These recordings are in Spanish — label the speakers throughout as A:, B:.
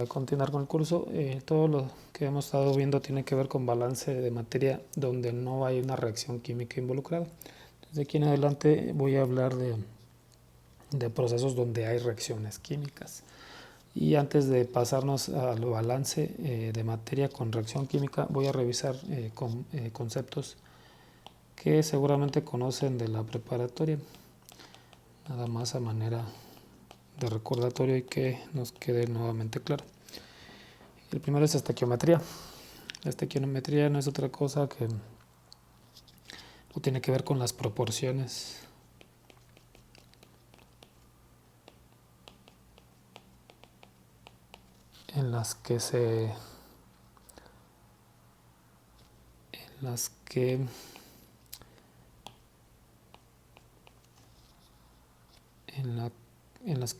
A: A continuar con el curso, todo lo que hemos estado viendo tiene que ver con balance de materia donde no hay una reacción química involucrada. Desde aquí en adelante voy a hablar de procesos donde hay reacciones químicas. Y antes de pasarnos al balance de materia con reacción química, voy a revisar conceptos que seguramente conocen de la preparatoria, nada más a manera de recordatorio y que nos quede nuevamente claro. El primero es estequiometría. La estequiometría no es otra cosa que tiene que ver con las proporciones en las que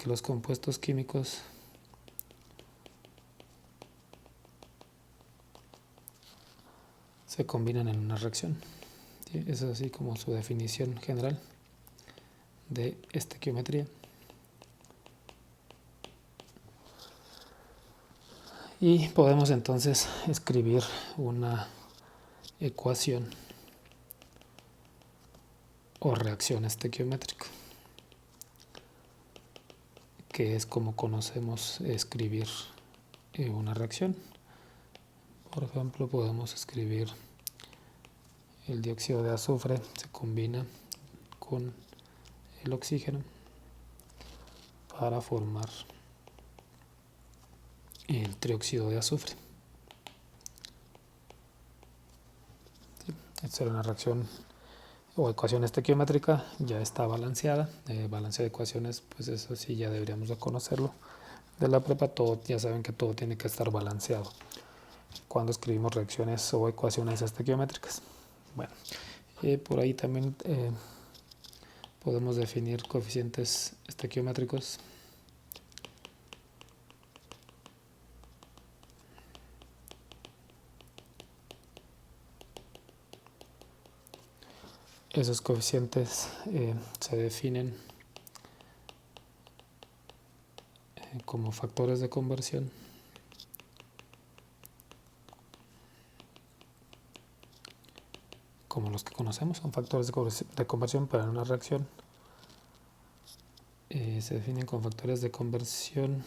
A: los compuestos químicos se combinan en una reacción. ¿Sí? Es así como su definición general de estequiometría. Y podemos entonces escribir una ecuación o reacción estequiométrica, que es como conocemos escribir una reacción. Por ejemplo, podemos escribir el dióxido de azufre se combina con el oxígeno para formar el trióxido de azufre. Esta será una reacción o ecuación estequiométrica, ya está balanceada. Balanceo de ecuaciones, pues eso sí ya deberíamos de conocerlo. De la prepa todo, ya saben que todo tiene que estar balanceado cuando escribimos reacciones o ecuaciones estequiométricas. Bueno, por ahí también podemos definir coeficientes estequiométricos. Esos coeficientes se definen como factores de conversión. Como los que conocemos, son factores de conversión para una reacción. Se definen como factores de conversión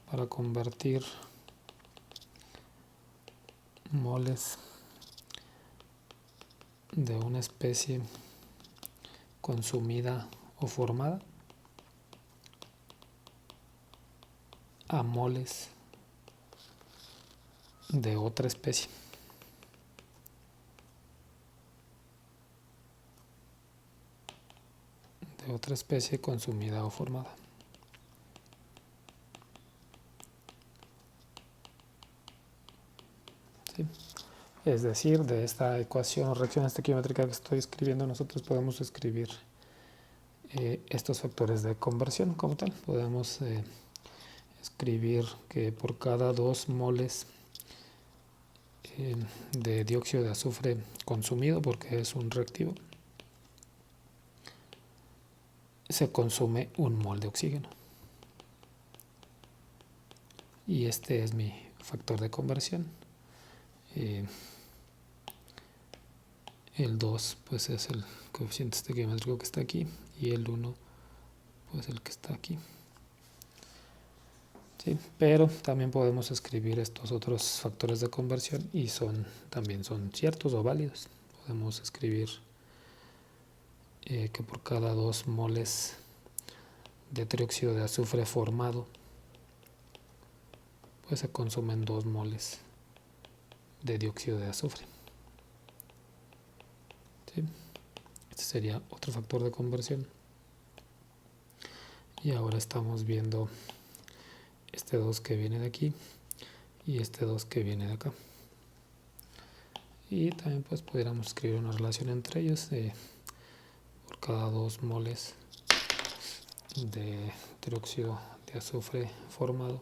A: para convertir moles de una especie consumida o formada a moles de otra especie. De otra especie consumida o formada. ¿Sí? Es decir, de esta ecuación o reacción estequiométrica que estoy escribiendo, nosotros podemos escribir estos factores de conversión como tal. Podemos escribir que por cada 2 moles de dióxido de azufre consumido, porque es un reactivo, se consume 1 mol de oxígeno. Y este es mi factor de conversión. El 2 pues es el coeficiente estequiométrico que está aquí y el 1 pues el que está aquí. ¿Sí? Pero también podemos escribir estos otros factores de conversión y también son ciertos o válidos. Podemos escribir que por cada 2 moles de trióxido de azufre formado pues se consumen 2 moles de dióxido de azufre. ¿Sí? Este sería otro factor de conversión. Y ahora estamos viendo este 2 que viene de aquí y este 2 que viene de acá. Y también pues pudiéramos escribir una relación entre ellos por cada 2 moles de trióxido de azufre formado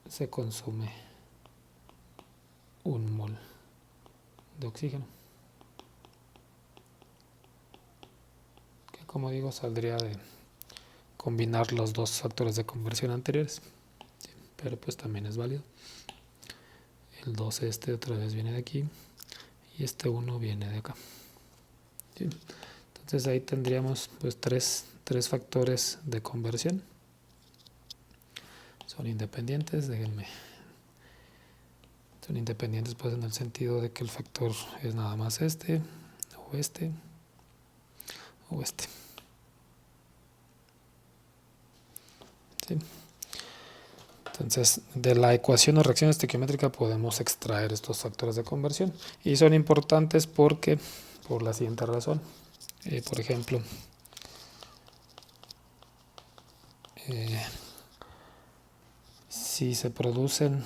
A: se consume 1 mol de oxígeno, que como digo saldría combinar los dos factores de conversión anteriores, ¿sí? Pero pues también es válido. El 2 otra vez viene de aquí y este 1 viene de acá, ¿sí? Entonces ahí tendríamos pues tres factores de conversión. Son independientes, son independientes pues en el sentido de que el factor es nada más este, o este, o este. ¿Sí? Entonces, de la ecuación o reacción estequiométrica podemos extraer estos factores de conversión y son importantes porque, por la siguiente razón, por ejemplo, si se producen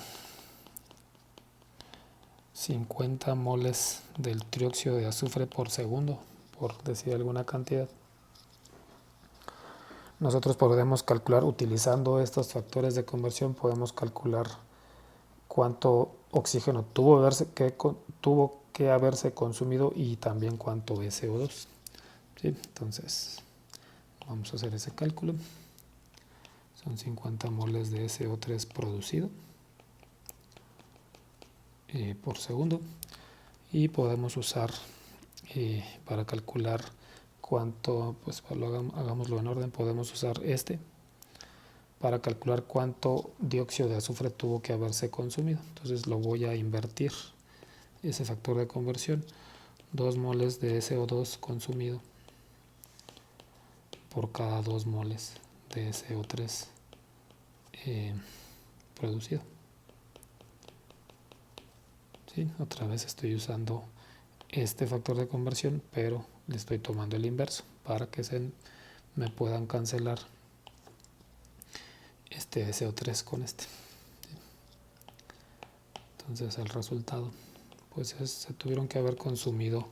A: 50 moles del trióxido de azufre por segundo, por decir alguna cantidad, nosotros podemos calcular, utilizando estos factores de conversión, podemos calcular cuánto oxígeno tuvo que haberse consumido y también cuánto SO2. ¿Sí? Entonces, vamos a hacer ese cálculo. Son 50 moles de SO3 producido por segundo. Y podemos usar para calcular cuánto, pues hagámoslo en orden, podemos usar para calcular cuánto dióxido de azufre tuvo que haberse consumido. Entonces lo voy a invertir, ese factor de conversión, 2 moles de SO2 consumido por cada 2 moles de SO3 producido. ¿Sí? Otra vez estoy usando este factor de conversión, pero le estoy tomando el inverso para que me puedan cancelar este SO3 con este. Entonces el resultado pues se tuvieron que haber consumido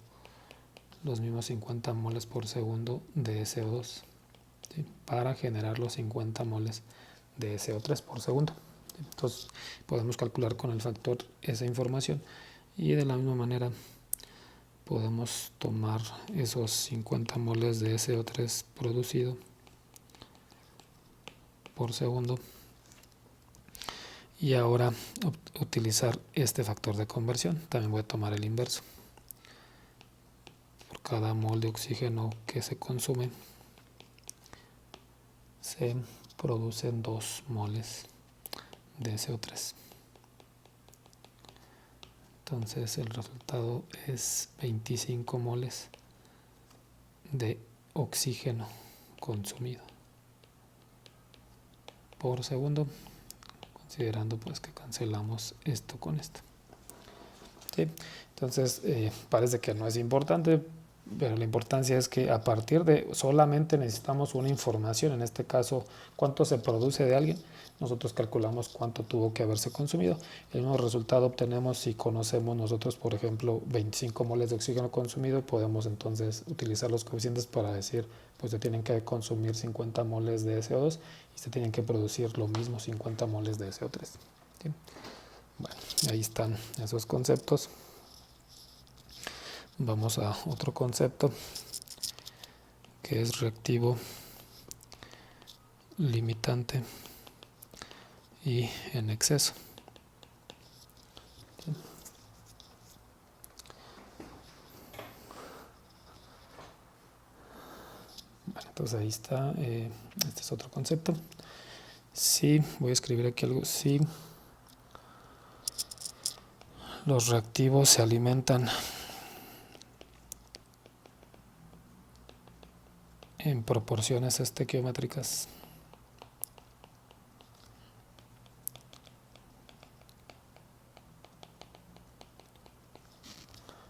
A: los mismos 50 moles por segundo de SO2, ¿sí? Para generar los 50 moles de SO3 por segundo. Entonces podemos calcular con el factor esa información y de la misma manera podemos tomar esos 50 moles de SO3 producido por segundo y ahora utilizar este factor de conversión. También voy a tomar el inverso. Por cada mol de oxígeno que se consume se producen 2 moles de SO3. Entonces el resultado es 25 moles de oxígeno consumido por segundo, considerando pues que cancelamos esto con esto. ¿Sí? Entonces parece que no es importante, pero la importancia es que a partir de solamente necesitamos una información, en este caso cuánto se produce de alguien, nosotros calculamos cuánto tuvo que haberse consumido. El mismo resultado obtenemos si conocemos nosotros, por ejemplo, 25 moles de oxígeno consumido, podemos entonces utilizar los coeficientes para decir, pues se tienen que consumir 50 moles de SO2 y se tienen que producir lo mismo 50 moles de SO3. ¿Sí? Bueno, ahí están esos conceptos. Vamos a otro concepto que es reactivo, limitante y en exceso. Bueno, entonces ahí está, este es otro concepto. Si, voy a escribir aquí algo, si los reactivos se alimentan en proporciones estequiométricas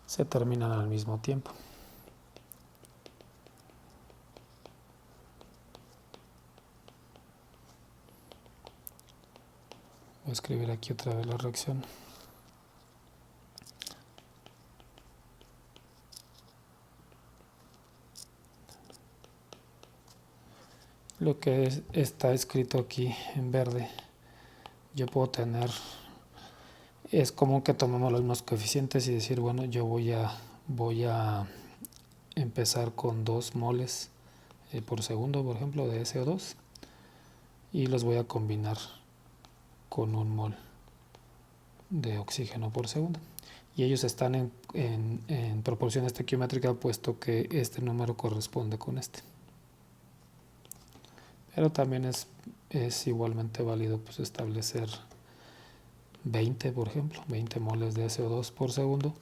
A: se terminan al mismo tiempo. Voy a escribir aquí otra vez la reacción. Lo que está escrito aquí en verde, yo puedo tener, es común que tomemos los mismos coeficientes y decir, bueno, yo voy a empezar con 2 moles por segundo, por ejemplo, de SO2 y los voy a combinar con 1 mol de oxígeno por segundo. Y ellos están en proporción estequiométrica, puesto que este número corresponde con este. Pero también es igualmente válido pues establecer 20, por ejemplo, 20 moles de SO2 por segundo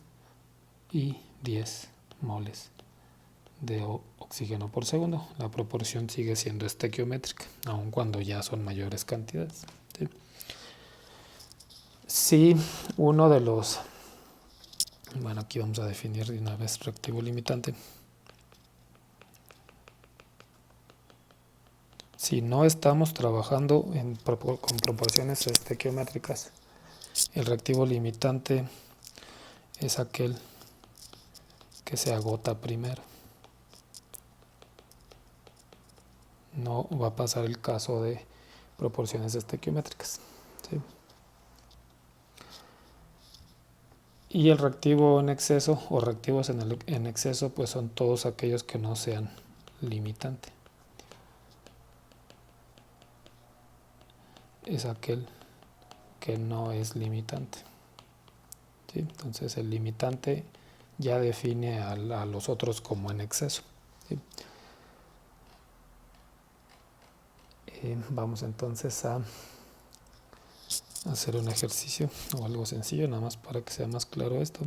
A: y 10 moles de oxígeno por segundo. La proporción sigue siendo estequiométrica, aun cuando ya son mayores cantidades. ¿Sí? Si uno de los... Bueno, aquí vamos a definir de una vez reactivo limitante. Si no estamos trabajando con proporciones estequiométricas, el reactivo limitante es aquel que se agota primero. No va a pasar el caso de proporciones estequiométricas. ¿Sí? Y el reactivo en exceso o reactivos en exceso pues son todos aquellos que no sean limitante. Es aquel que no es limitante. ¿Sí? Entonces el limitante ya define a los otros como en exceso. ¿Sí? Vamos entonces a hacer un ejercicio o algo sencillo, nada más para que sea más claro esto.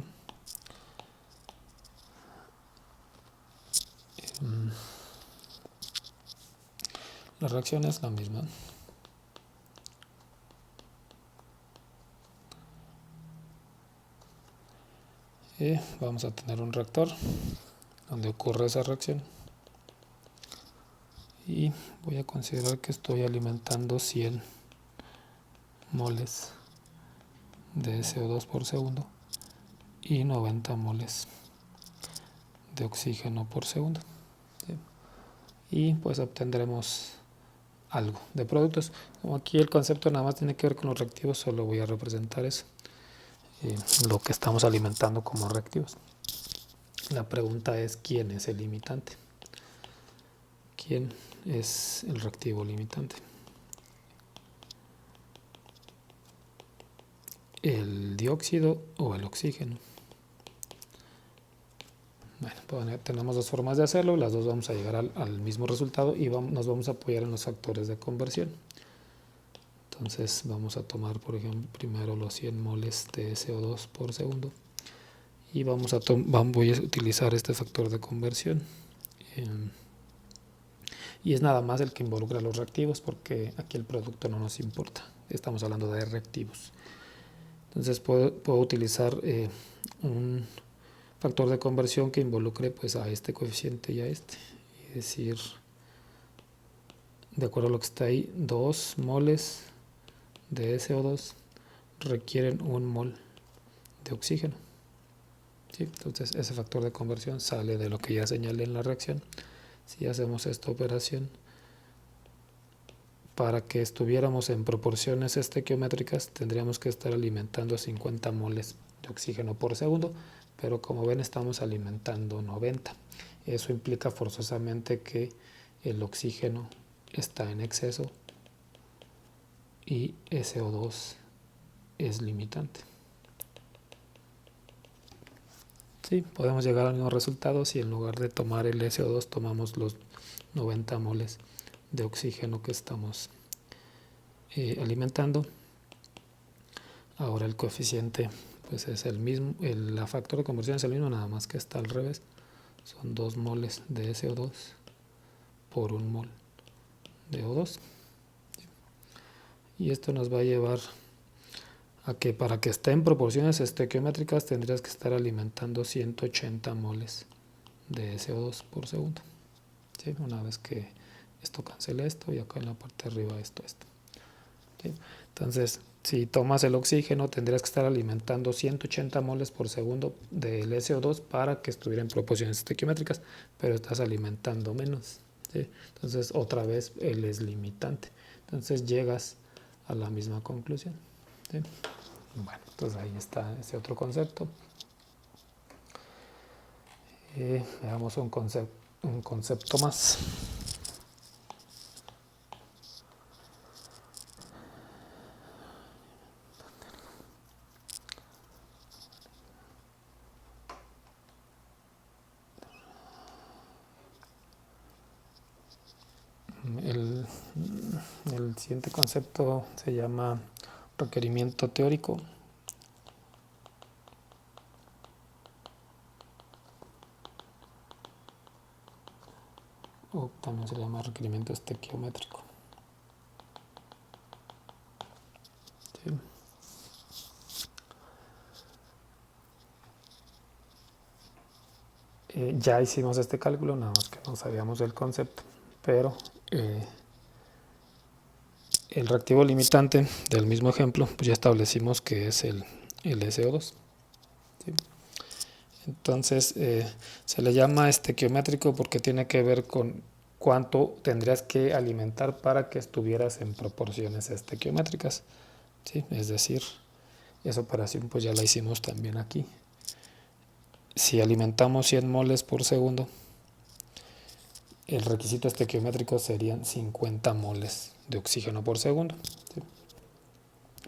A: La reacción es la misma. Vamos a tener un reactor donde ocurre esa reacción y voy a considerar que estoy alimentando 100 moles de SO2 por segundo y 90 moles de oxígeno por segundo. ¿Sí? Y pues obtendremos algo de productos. Como aquí el concepto nada más tiene que ver con los reactivos, solo voy a representar eso, lo que estamos alimentando como reactivos. La pregunta es: ¿quién es el limitante? ¿Quién es el reactivo limitante? ¿El dióxido o el oxígeno? Bueno, pues tenemos dos formas de hacerlo, las dos vamos a llegar al mismo resultado y nos vamos a apoyar en los factores de conversión. Entonces vamos a tomar, por ejemplo, primero los 100 moles de SO2 por segundo y voy a utilizar este factor de conversión. Y es nada más el que involucra los reactivos, porque aquí el producto no nos importa, estamos hablando de reactivos. Entonces puedo utilizar un factor de conversión que involucre pues a este coeficiente y a este, y decir, de acuerdo a lo que está ahí, 2 moles de SO2 requieren 1 mol de oxígeno. ¿Sí? Entonces ese factor de conversión sale de lo que ya señalé en la reacción. Si hacemos esta operación, para que estuviéramos en proporciones estequiométricas tendríamos que estar alimentando 50 moles de oxígeno por segundo, pero como ven estamos alimentando 90. Eso implica forzosamente que el oxígeno está en exceso y SO2 es limitante. Sí, podemos llegar al mismo resultado si en lugar de tomar el SO2 tomamos los 90 moles de oxígeno que estamos alimentando. Ahora el coeficiente pues es el mismo, el factor de conversión es el mismo, nada más que está al revés. Son 2 moles de SO2 por 1 mol de O2. Y esto nos va a llevar a que para que esté en proporciones estequiométricas tendrías que estar alimentando 180 moles de SO2 por segundo. ¿Sí? Una vez que esto cancela esto y acá en la parte de arriba esto. ¿Sí? Entonces, si tomas el oxígeno tendrías que estar alimentando 180 moles por segundo del SO2 para que estuviera en proporciones estequiométricas, pero estás alimentando menos. ¿Sí? Entonces otra vez él es limitante. Entonces llegas a la misma conclusión. ¿Sí? Bueno, entonces ahí está ese otro concepto. Veamos un concepto más. El siguiente concepto se llama requerimiento teórico. O también se llama requerimiento estequiométrico. ¿Sí? Ya hicimos este cálculo, nada más que no sabíamos el concepto, pero el reactivo limitante del mismo ejemplo, pues ya establecimos que es el SO2. ¿Sí? Entonces se le llama estequiométrico porque tiene que ver con cuánto tendrías que alimentar para que estuvieras en proporciones estequiométricas. ¿Sí? Es decir, esa operación pues ya la hicimos también aquí. Si alimentamos 100 moles por segundo, el requisito estequiométrico serían 50 moles de oxígeno por segundo. ¿Sí?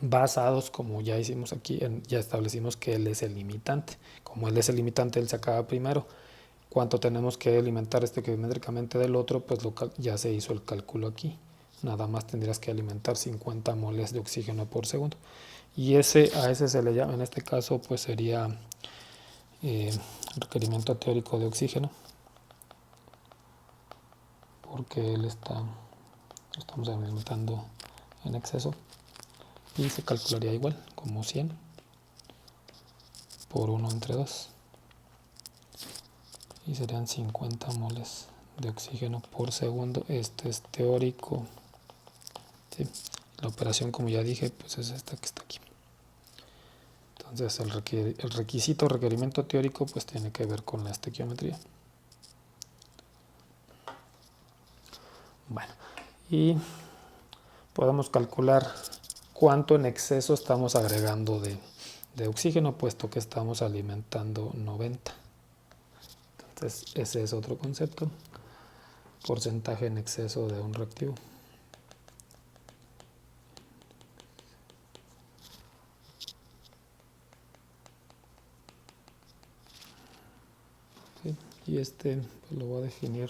A: Basados, como ya hicimos aquí, ya establecimos que él es el limitante. Como él es el limitante, él se acaba primero. ¿Cuánto tenemos que alimentar estequiométricamente del otro? Pues ya se hizo el cálculo aquí. Nada más tendrías que alimentar 50 moles de oxígeno por segundo. Y a ese se le llama, en este caso, pues sería requerimiento teórico de oxígeno. Porque estamos alimentando en exceso. Y se calcularía igual, como 100 por 1 entre 2. Y serían 50 moles de oxígeno por segundo. Este es teórico. ¿Sí? La operación, como ya dije, pues es esta que está aquí. Entonces el requisito requerimiento teórico pues tiene que ver con la estequiometría. Bueno, y podemos calcular cuánto en exceso estamos agregando de oxígeno, puesto que estamos alimentando 90. Entonces ese es otro concepto, porcentaje en exceso de un reactivo. ¿Sí? Y pues lo voy a definir,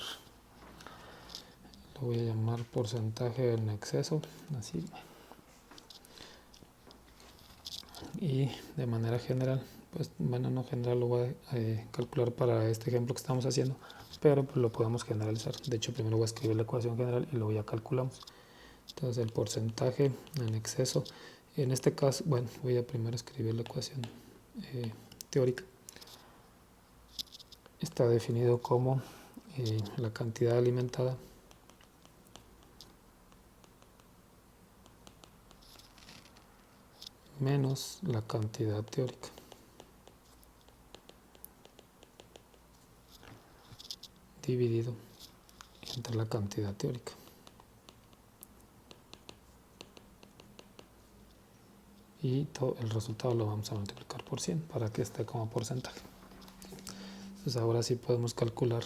A: lo voy a llamar porcentaje en exceso, así. Y de manera general, pues bueno, no general, lo voy a calcular para este ejemplo que estamos haciendo, pero pues lo podemos generalizar. De hecho, primero voy a escribir la ecuación general y luego ya calculamos. Entonces el porcentaje en exceso, en este caso, bueno, voy a primero escribir la ecuación teórica. Está definido como la cantidad alimentada menos la cantidad teórica. Dividido entre la cantidad teórica. Y todo el resultado lo vamos a multiplicar por 100 para que esté como porcentaje. Entonces ahora sí podemos calcular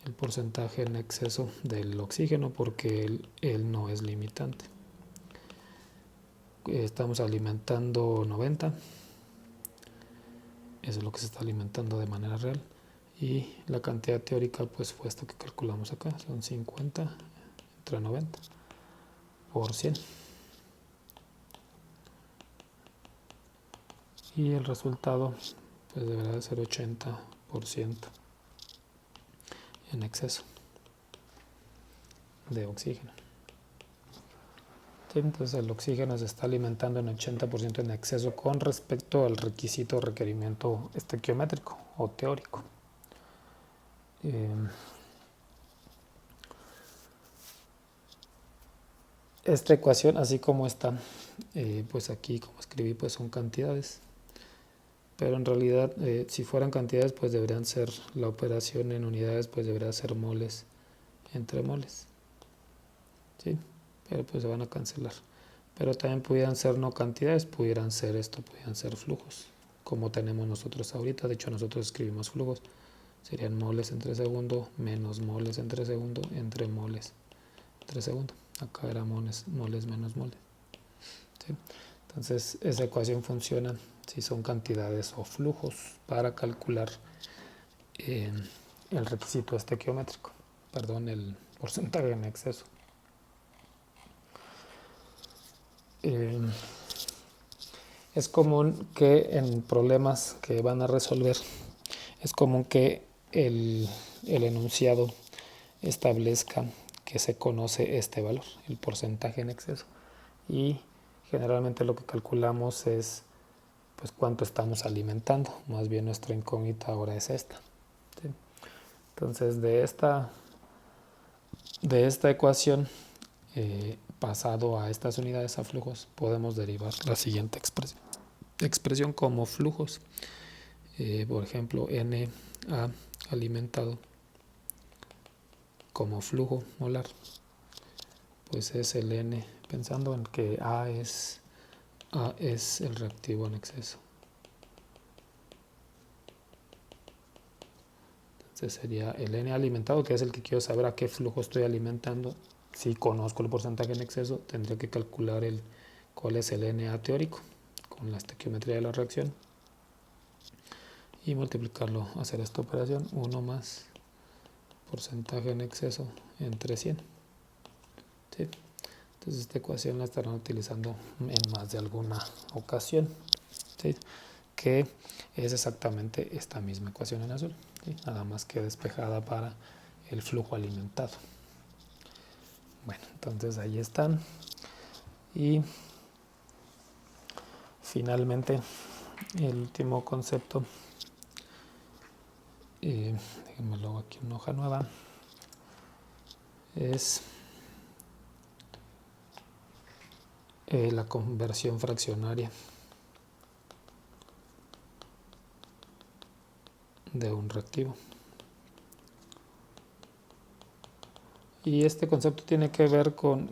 A: el porcentaje en exceso del oxígeno porque él no es limitante. Estamos alimentando 90, eso es lo que se está alimentando de manera real, y la cantidad teórica pues fue esto que calculamos acá, son 50 entre 90 por 100, y el resultado pues deberá de ser 80% en exceso de oxígeno. Entonces el oxígeno se está alimentando en 80% en exceso con respecto al requisito requerimiento estequiométrico o teórico. Esta ecuación, así como está, pues aquí como escribí, pues son cantidades. Pero en realidad, si fueran cantidades, pues deberían ser, la operación en unidades, pues debería ser moles entre moles. ¿Sí? Pero pues se van a cancelar. Pero también pudieran ser no cantidades, pudieran ser flujos, como tenemos nosotros ahorita. De hecho, nosotros escribimos flujos. Serían moles entre segundo menos moles entre segundo entre moles entre segundo. Acá era moles menos moles. ¿Sí? Entonces, esa ecuación funciona si son cantidades o flujos para calcular el requisito estequiométrico, el porcentaje en exceso. eh, es común que en problemas que van a resolver, es común que el enunciado establezca que se conoce este valor, el porcentaje en exceso. Y generalmente lo que calculamos es pues cuánto estamos alimentando. Más bien nuestra incógnita ahora es esta. ¿Sí? Entonces de esta ecuación pasado a estas unidades a flujos podemos derivar la siguiente expresión como flujos. Por ejemplo, NA alimentado como flujo molar, pues es el N, pensando en que A es el reactivo en exceso. Entonces sería el N alimentado, que es el que quiero saber a qué flujo estoy alimentando. Si conozco el porcentaje en exceso, tendría que calcular cuál es el NA teórico con la estequiometría de la reacción y multiplicarlo, hacer esta operación, 1 más porcentaje en exceso entre 100. ¿Sí? Entonces esta ecuación la estarán utilizando en más de alguna ocasión, ¿sí? Que es exactamente esta misma ecuación en azul, ¿sí? Nada más que despejada para el flujo alimentado. Bueno, entonces ahí están. Y finalmente el último concepto, déjenme luego aquí una hoja nueva, es la conversión fraccionaria de un reactivo. Y este concepto tiene que ver con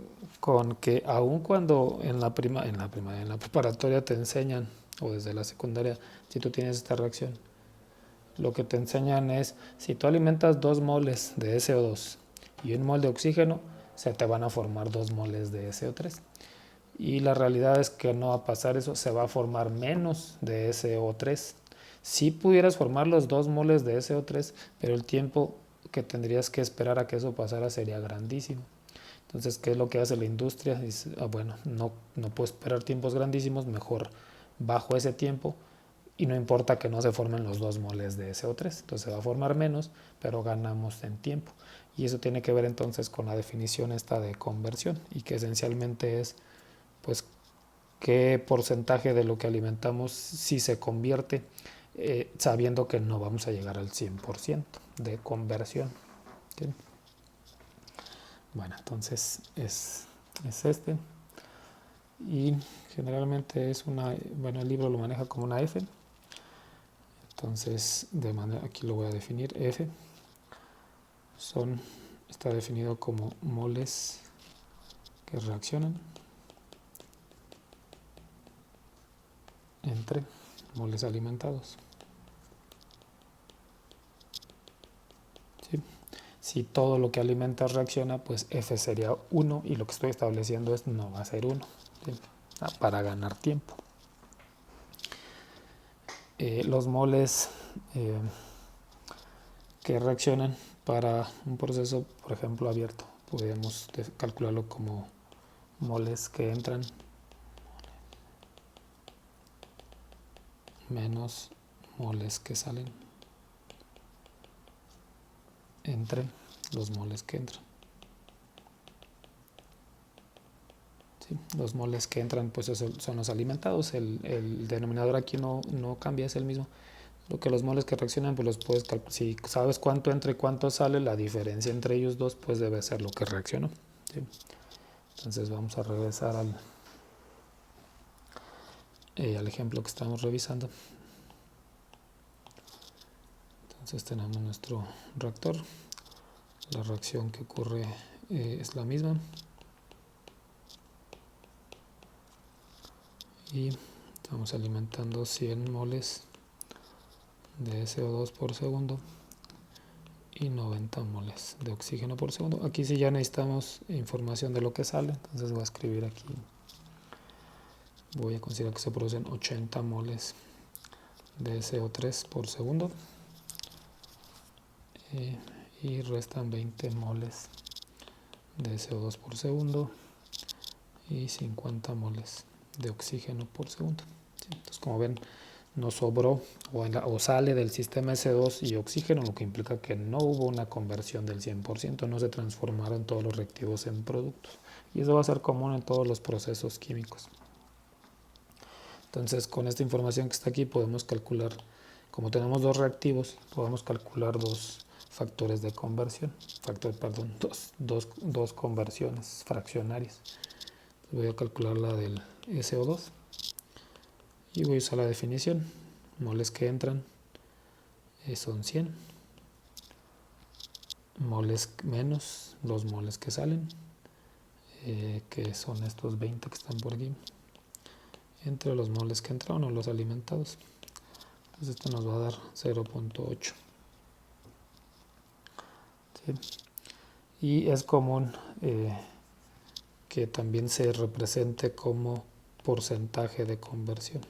A: que aun cuando en la preparatoria te enseñan, o desde la secundaria, si tú tienes esta reacción, lo que te enseñan es, si tú alimentas 2 moles de SO2 y 1 mol de oxígeno, se te van a formar 2 moles de SO3. Y la realidad es que no va a pasar eso, se va a formar menos de SO3. Si pudieras formar los 2 moles de SO3, pero el tiempo que tendrías que esperar a que eso pasara sería grandísimo. Entonces, ¿qué es lo que hace la industria? Dice, bueno, no puedo esperar tiempos grandísimos, mejor bajo ese tiempo y no importa que no se formen los 2 moles de SO3. Entonces se va a formar menos, pero ganamos en tiempo. Y eso tiene que ver entonces con la definición esta de conversión y que esencialmente es pues qué porcentaje de lo que alimentamos si se convierte, sabiendo que no vamos a llegar al 100% de conversión. ¿Okay? Bueno, entonces es este. Y generalmente es el libro lo maneja como una F. Entonces, aquí lo voy a definir. F está definido como moles que reaccionan entre moles alimentados. ¿Sí? Si todo lo que alimentas reacciona, pues F sería 1 y lo que estoy estableciendo es no va a ser 1, ¿sí? Para ganar tiempo. Los moles que reaccionan para un proceso, por ejemplo, abierto, podemos calcularlo como moles que entran menos moles que salen entre los moles que entran. ¿Sí? Los moles que entran pues son los alimentados, el denominador aquí no cambia, es el mismo. Lo que los moles que reaccionan pues los puedes calcular, si sabes cuánto entra y cuánto sale, la diferencia entre ellos dos pues debe ser lo que reaccionó. ¿Sí? Entonces vamos a regresar al ejemplo que estamos revisando. Entonces tenemos nuestro reactor, la reacción que ocurre es la misma y estamos alimentando 100 moles de SO2 por segundo y 90 moles de oxígeno por segundo. Aquí sí ya necesitamos información de lo que sale, entonces voy a escribir aquí, voy a considerar que se producen 80 moles de SO3 por segundo y restan 20 moles de SO2 por segundo y 50 moles de oxígeno por segundo. ¿Sí? Entonces, como ven, nos sobró o sale del sistema S2 y oxígeno, lo que implica que no hubo una conversión del 100%, no se transformaron todos los reactivos en productos. Y eso va a ser común en todos los procesos químicos. Entonces, con esta información que está aquí podemos calcular, como tenemos dos reactivos, podemos calcular dos factores de conversión, dos conversiones fraccionarias. Voy a calcular la del SO2 y voy a usar la definición. Moles que entran son 100, moles menos los moles que salen, que son estos 20 que están por aquí, entre los moles que entraron o los alimentados. Entonces esto nos va a dar 0.8. ¿Sí? Y es común que también se represente como porcentaje de conversión,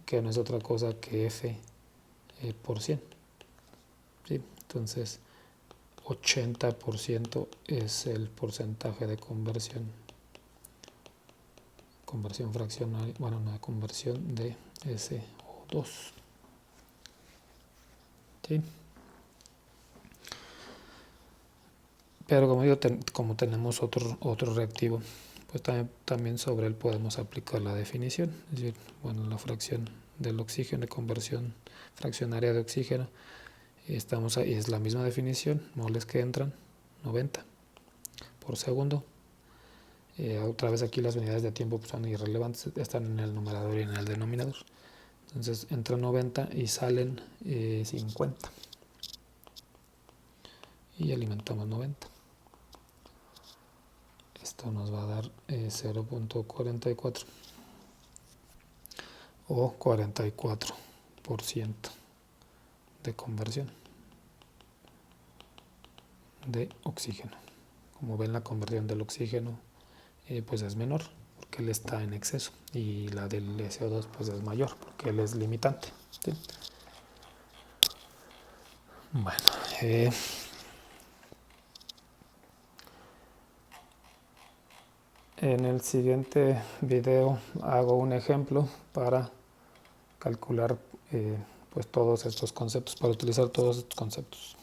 A: que no es otra cosa que F por 100. ¿Sí? Entonces 80% es el porcentaje de conversión fraccionaria, bueno, una conversión de SO2. ¿Sí? Pero como digo, como tenemos otro reactivo, pues también sobre él podemos aplicar la definición. Es decir, bueno, la fracción del oxígeno, de conversión fraccionaria de oxígeno, estamos ahí, es la misma definición, moles que entran, 90 por segundo. Otra vez aquí las unidades de tiempo pues, son irrelevantes, están en el numerador y en el denominador. Entonces entran 90 y salen 50. Y alimentamos 90. Esto nos va a dar 0.44 o 44% de conversión de oxígeno. Como ven, la conversión del oxígeno pues es menor porque él está en exceso y la del SO2 pues es mayor porque él es limitante. ¿Sí? Bueno, en el siguiente video hago un ejemplo para calcular pues todos estos conceptos, para utilizar todos estos conceptos.